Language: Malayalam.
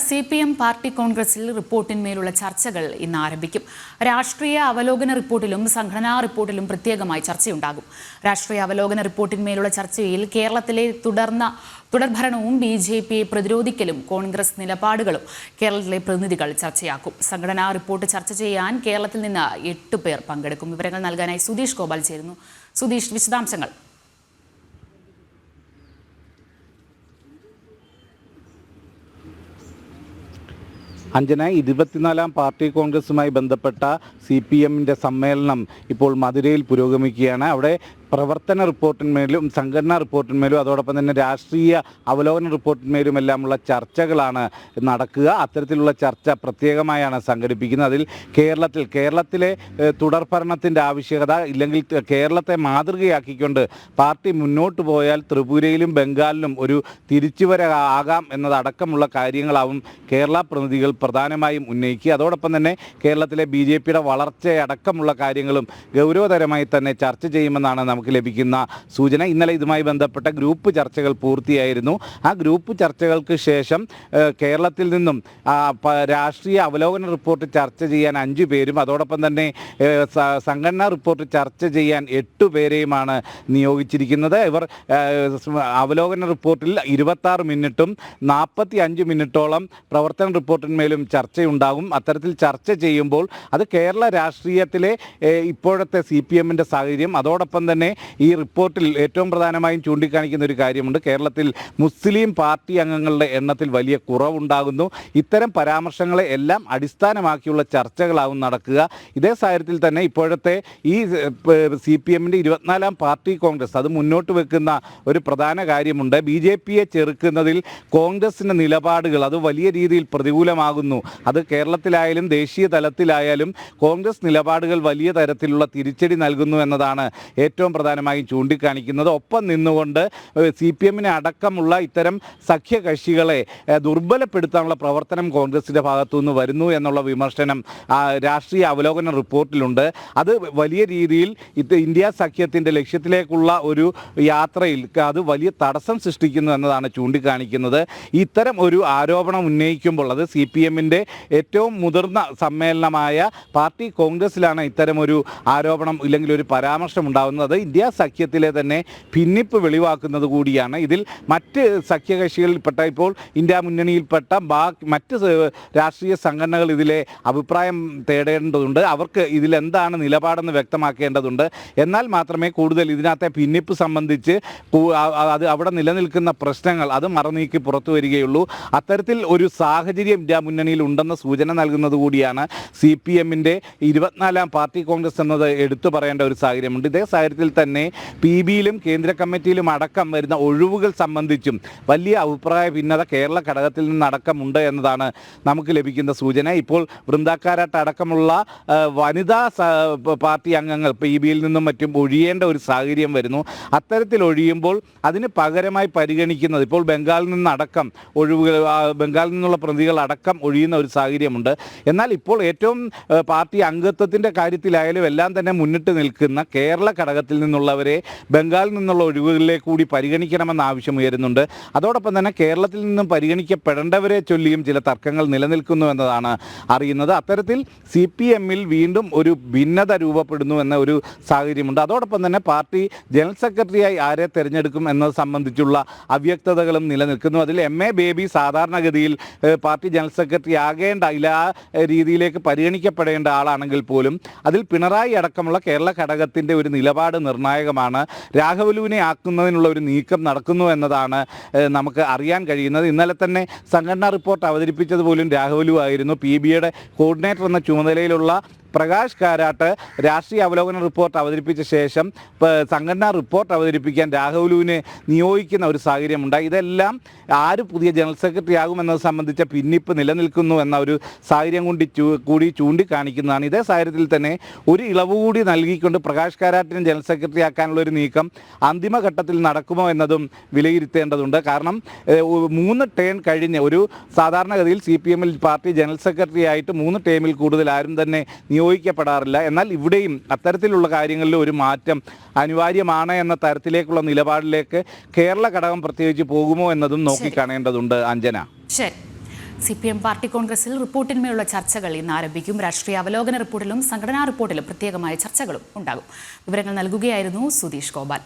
CPM പാർട്ടി കോൺഗ്രസിൽ റിപ്പോർട്ടിന്മേലുള്ള ചർച്ചകൾ ഇന്ന് ആരംഭിക്കും. രാഷ്ട്രീയ അവലോകന റിപ്പോർട്ടിലും സംഘടനാ റിപ്പോർട്ടിലും പ്രത്യേകമായി ചർച്ചയുണ്ടാകും. രാഷ്ട്രീയ അവലോകന റിപ്പോർട്ടിന്മേലുള്ള ചർച്ചയിൽ കേരളത്തിലെ തുടർഭരണവും BJPയെ പ്രതിരോധിക്കലും കോൺഗ്രസ് നിലപാടുകളും കേരളത്തിലെ പ്രതിനിധികൾ ചർച്ചയാക്കും. സംഘടനാ റിപ്പോർട്ട് ചർച്ച ചെയ്യാൻ കേരളത്തിൽ നിന്ന് 8 പേർ പങ്കെടുക്കും. വിവരങ്ങൾ നൽകാനായി സുധീഷ് ഗോപാൽ ചേരുന്നു. സുധീഷ്, വിശദാംശങ്ങൾ. അഞ്ജന, 24ാം പാർട്ടി കോൺഗ്രസുമായി ബന്ധപ്പെട്ട CPMന്റെ സമ്മേളനം ഇപ്പോൾ മധുരയിൽ പുരോഗമിക്കുകയാണ്. അവിടെ പ്രവർത്തന റിപ്പോർട്ടിന്മേലും സംഘടനാ റിപ്പോർട്ടിന്മേലും അതോടൊപ്പം തന്നെ രാഷ്ട്രീയ അവലോകന റിപ്പോർട്ടിന്മേലുമെല്ലാമുള്ള ചർച്ചകളാണ് നടക്കുക. അത്തരത്തിലുള്ള ചർച്ച പ്രത്യേകമായാണ് സംഘടിപ്പിക്കുന്നത്. അതിൽ കേരളത്തിലെ തുടർഭരണത്തിൻ്റെ ആവശ്യകത, ഇല്ലെങ്കിൽ കേരളത്തെ മാതൃകയാക്കിക്കൊണ്ട് പാർട്ടി മുന്നോട്ട് പോയാൽ ത്രിപുരയിലും ബംഗാളിലും ഒരു തിരിച്ചുവരവ് ആകാം എന്നതടക്കമുള്ള കാര്യങ്ങളാവും കേരള പ്രതിനിധികൾ പ്രധാനമായും ഉന്നയിക്കുക. അതോടൊപ്പം തന്നെ കേരളത്തിലെ BJPയുടെ വളർച്ചയടക്കമുള്ള കാര്യങ്ങളും ഗൗരവതരമായി തന്നെ ചർച്ച ചെയ്യുമെന്നാണ് നമുക്ക് ലഭിക്കുന്ന സൂചന. ഇന്നലെ ഇതുമായി ബന്ധപ്പെട്ട ഗ്രൂപ്പ് ചർച്ചകൾ പൂർത്തിയായിരുന്നു. ആ ഗ്രൂപ്പ് ചർച്ചകൾക്ക് ശേഷം കേരളത്തിൽ നിന്നും രാഷ്ട്രീയ അവലോകന റിപ്പോർട്ട് ചർച്ച ചെയ്യാൻ 5 പേരും അതോടൊപ്പം തന്നെ സംഘടനാ റിപ്പോർട്ട് ചർച്ച ചെയ്യാൻ 8 പേരെയുമാണ് നിയോഗിച്ചിരിക്കുന്നത്. ഇവർ അവലോകന റിപ്പോർട്ടിൽ 26 മിനിറ്റും 45 മിനിറ്റോളം പ്രവർത്തന റിപ്പോർട്ടിന്മേലും ചർച്ചയുണ്ടാകും. അത്തരത്തിൽ ചർച്ച ചെയ്യുമ്പോൾ അത് കേരള രാഷ്ട്രീയത്തിലെ ഇപ്പോഴത്തെ CPMന്റെ സാഹചര്യം, അതോടൊപ്പം തന്നെ ഈ റിപ്പോർട്ടിൽ ഏറ്റവും പ്രധാനമായും ചൂണ്ടിക്കാണിക്കുന്ന ഒരു കാര്യമുണ്ട്. കേരളത്തിൽ മുസ്ലിം പാർട്ടി അംഗങ്ങളുടെ എണ്ണത്തിൽ വലിയ കുറവുണ്ടാകുന്നു. ഇത്തരം പരാമർശങ്ങളെ എല്ലാം അടിസ്ഥാനമാക്കിയുള്ള ചർച്ചകളാവും നടക്കുക. ഇതേ സാഹചര്യത്തിൽ തന്നെ ഇപ്പോഴത്തെ ഈ CPMന്റെ 24ാം പാർട്ടി കോൺഗ്രസ് അത് മുന്നോട്ട് വെക്കുന്ന ഒരു പ്രധാന കാര്യമുണ്ട്. BJPയെ ചെറുക്കുന്നതിൽ കോൺഗ്രസിൻ്റെ നിലപാടുകൾ അത് വലിയ രീതിയിൽ പ്രതികൂലമാകുന്നു. അത് കേരളത്തിലായാലും ദേശീയ തലത്തിലായാലും കോൺഗ്രസ് നിലപാടുകൾ വലിയ തരത്തിലുള്ള തിരിച്ചടി നൽകുന്നു എന്നതാണ് ഏറ്റവും പ്രധാനമായും ചൂണ്ടിക്കാണിക്കുന്നത്. ഒപ്പം നിന്നുകൊണ്ട് CPMനെ അടക്കമുള്ള ഇത്തരം സഖ്യകക്ഷികളെ ദുർബലപ്പെടുത്താനുള്ള പ്രവർത്തനം കോൺഗ്രസിൻ്റെ ഭാഗത്തുനിന്ന് വരുന്നു എന്നുള്ള വിമർശനം രാഷ്ട്രീയ അവലോകന റിപ്പോർട്ടിലുണ്ട്. അത് വലിയ രീതിയിൽ ഇന്ത്യ സഖ്യത്തിൻ്റെ ലക്ഷ്യത്തിലേക്കുള്ള ഒരു യാത്രയിൽ അത് വലിയ തടസ്സം സൃഷ്ടിക്കുന്നു എന്നതാണ് ചൂണ്ടിക്കാണിക്കുന്നത്. ഇത്തരം ഒരു ആരോപണം ഉന്നയിക്കുമ്പോൾ അത് CPMന്റെ ഏറ്റവും മുതിർന്ന സമ്മേളനമായ പാർട്ടി കോൺഗ്രസിലാണ് ഇത്തരമൊരു ആരോപണം ഇല്ലെങ്കിൽ ഒരു പരാമർശം ഉണ്ടാകുന്നത്. ഇന്ത്യ സഖ്യത്തിലെ തന്നെ ഭിന്നിപ്പ് വെളിവാക്കുന്നത് കൂടിയാണ്. ഇതിൽ മറ്റ് സഖ്യകക്ഷികളിൽപ്പെട്ട ഇപ്പോൾ ഇന്ത്യ മുന്നണിയിൽപ്പെട്ട മറ്റ് രാഷ്ട്രീയ സംഘടനകൾ ഇതിലെ അഭിപ്രായം തേടേണ്ടതുണ്ട്. അവർക്ക് ഇതിലെന്താണ് നിലപാടെന്ന് വ്യക്തമാക്കേണ്ടതുണ്ട്. എന്നാൽ മാത്രമേ കൂടുതൽ ഇതിനകത്തെ ഭിന്നിപ്പ് സംബന്ധിച്ച് അത് അവിടെ നിലനിൽക്കുന്ന പ്രശ്നങ്ങൾ അത് മറനീക്കി പുറത്തു വരികയുള്ളൂ. അത്തരത്തിൽ ഒരു സാഹചര്യം ഇന്ത്യ മുന്നണിയിൽ ഉണ്ടെന്ന സൂചന നൽകുന്നത് കൂടിയാണ് CPMന്റെ 24ാം പാർട്ടി കോൺഗ്രസ് എന്നത് എടുത്തു പറയേണ്ട ഒരു സാഹചര്യമുണ്ട്. ഇതേ സാഹചര്യത്തിൽ തന്നെ PBയിലും കേന്ദ്ര കമ്മിറ്റിയിലും അടക്കം വരുന്ന ഒഴിവുകൾ സംബന്ധിച്ചും വലിയ അഭിപ്രായ ഭിന്നത കേരള ഘടകത്തിൽ നിന്നടക്കമുണ്ട് എന്നതാണ് നമുക്ക് ലഭിക്കുന്ന സൂചന. ഇപ്പോൾ വൃന്ദാക്കാരാട്ട് അടക്കമുള്ള വനിതാ പാർട്ടി അംഗങ്ങൾ PBയിൽ നിന്നും മറ്റും ഒഴിയേണ്ട ഒരു സാഹചര്യം വരുന്നു. അത്തരത്തിൽ ഒഴിയുമ്പോൾ അതിന് പകരമായി പരിഗണിക്കുന്നത് ഇപ്പോൾ ബംഗാളിൽ നിന്നടക്കം ഒഴിവുകൾ, ബംഗാളിൽ നിന്നുള്ള പ്രതികൾ അടക്കം ഒഴിയുന്ന ഒരു സാഹചര്യമുണ്ട്. എന്നാൽ ഇപ്പോൾ ഏറ്റവും പാർട്ടി അംഗത്വത്തിൻ്റെ കാര്യത്തിലായാലും എല്ലാം തന്നെ മുന്നിട്ട് നിൽക്കുന്ന കേരള ഘടകത്തിൽ നിന്നുള്ളവരെ ബംഗാളിൽ നിന്നുള്ള ഒഴിവുകളിലേക്ക് കൂടി പരിഗണിക്കണമെന്ന ആവശ്യം ഉയരുന്നുണ്ട്. അതോടൊപ്പം തന്നെ കേരളത്തിൽ നിന്നും പരിഗണിക്കപ്പെടേണ്ടവരെ ചൊല്ലിയും ചില തർക്കങ്ങൾ നിലനിൽക്കുന്നു എന്നതാണ് അറിയുന്നത്. അത്തരത്തിൽ CPMൽ വീണ്ടും ഒരു ഭിന്നത രൂപപ്പെടുന്നു എന്ന ഒരു സാഹചര്യമുണ്ട്. അതോടൊപ്പം തന്നെ പാർട്ടി ജനറൽ സെക്രട്ടറിയായി ആരെ തിരഞ്ഞെടുക്കും എന്നത് സംബന്ധിച്ചുള്ള അവ്യക്തതകളും നിലനിൽക്കുന്നു. അതിൽ MA ബേബി സാധാരണഗതിയിൽ പാർട്ടി ജനറൽ സെക്രട്ടറി ആകേണ്ട ആ രീതിയിലേക്ക് പരിഗണിക്കപ്പെടേണ്ട ആളാണെങ്കിൽ പോലും അതിൽ പിണറായി അടക്കമുള്ള കേരള ഘടകത്തിൻ്റെ ഒരു നിലപാട് നിർണായകമാണ്. രാഘവലുവിനെ ആക്കുന്നതിനുള്ള ഒരു നീക്കം നടക്കുന്നു എന്നതാണ് നമുക്ക് അറിയാൻ കഴിയുന്നത്. ഇന്നലെ തന്നെ സംഘടനാ റിപ്പോർട്ട് അവതരിപ്പിച്ചതുപോലും രാഘവലു ആയിരുന്നു. PBയുടെ കോർഡിനേറ്റർ എന്ന ചുമതലയിലുള്ള പ്രകാശ് കാരാട്ട് രാഷ്ട്രീയ അവലോകന റിപ്പോർട്ട് അവതരിപ്പിച്ച ശേഷം സംഘടനാ റിപ്പോർട്ട് അവതരിപ്പിക്കാൻ രാഘവലുവിനെ നിയോഗിക്കുന്ന ഒരു സാഹചര്യമുണ്ടായി. ഇതെല്ലാം ആര് പുതിയ ജനറൽ സെക്രട്ടറി ആകുമെന്നത് സംബന്ധിച്ച ഭിന്നിപ്പ് നിലനിൽക്കുന്നു എന്ന ഒരു സാഹചര്യം കൂടി ചൂണ്ടിക്കാണിക്കുന്നതാണ്. ഇതേ സാഹചര്യത്തിൽ തന്നെ ഒരു ഇളവ് കൂടി നൽകിക്കൊണ്ട് പ്രകാശ് കാരാട്ടിനെ ജനറൽ സെക്രട്ടറി ആക്കാനുള്ള ഒരു നീക്കം അന്തിമഘട്ടത്തിൽ നടക്കുമോ എന്നതും വിലയിരുത്തേണ്ടതുണ്ട്. കാരണം 3 ടേം കഴിഞ്ഞ് ഒരു സാധാരണഗതിയിൽ CPMൽ പാർട്ടി ജനറൽ സെക്രട്ടറി ആയിട്ട് 3 ടേമിൽ കൂടുതൽ ആരും തന്നെ നിയോഗിക്കപ്പെടാറില്ല. എന്നാൽ ഇവിടെയും അത്തരത്തിലുള്ള കാര്യങ്ങളിൽ ഒരു മാറ്റം അനിവാര്യമാണ് എന്ന തരത്തിലേക്കുള്ള നിലപാടിലേക്ക് കേരള ഘടകം പ്രത്യേകിച്ച് പോകുമോ എന്നതും നോക്കിക്കാണേണ്ടതുണ്ട്. അഞ്ജന. ശരി. CPM പാർട്ടി കോൺഗ്രസിൽ റിപ്പോർട്ടിന്മേലുള്ള ചർച്ചകൾ ഇന്ന് ആരംഭിക്കും. രാഷ്ട്രീയ അവലോകന റിപ്പോർട്ടിലും സംഘടനാ റിപ്പോർട്ടിലും പ്രത്യേകമായ ചർച്ചകളും ഉണ്ടാകും. വിവരങ്ങൾ നൽകുകയായിരുന്നു സുധീഷ് ഗോപാൽ.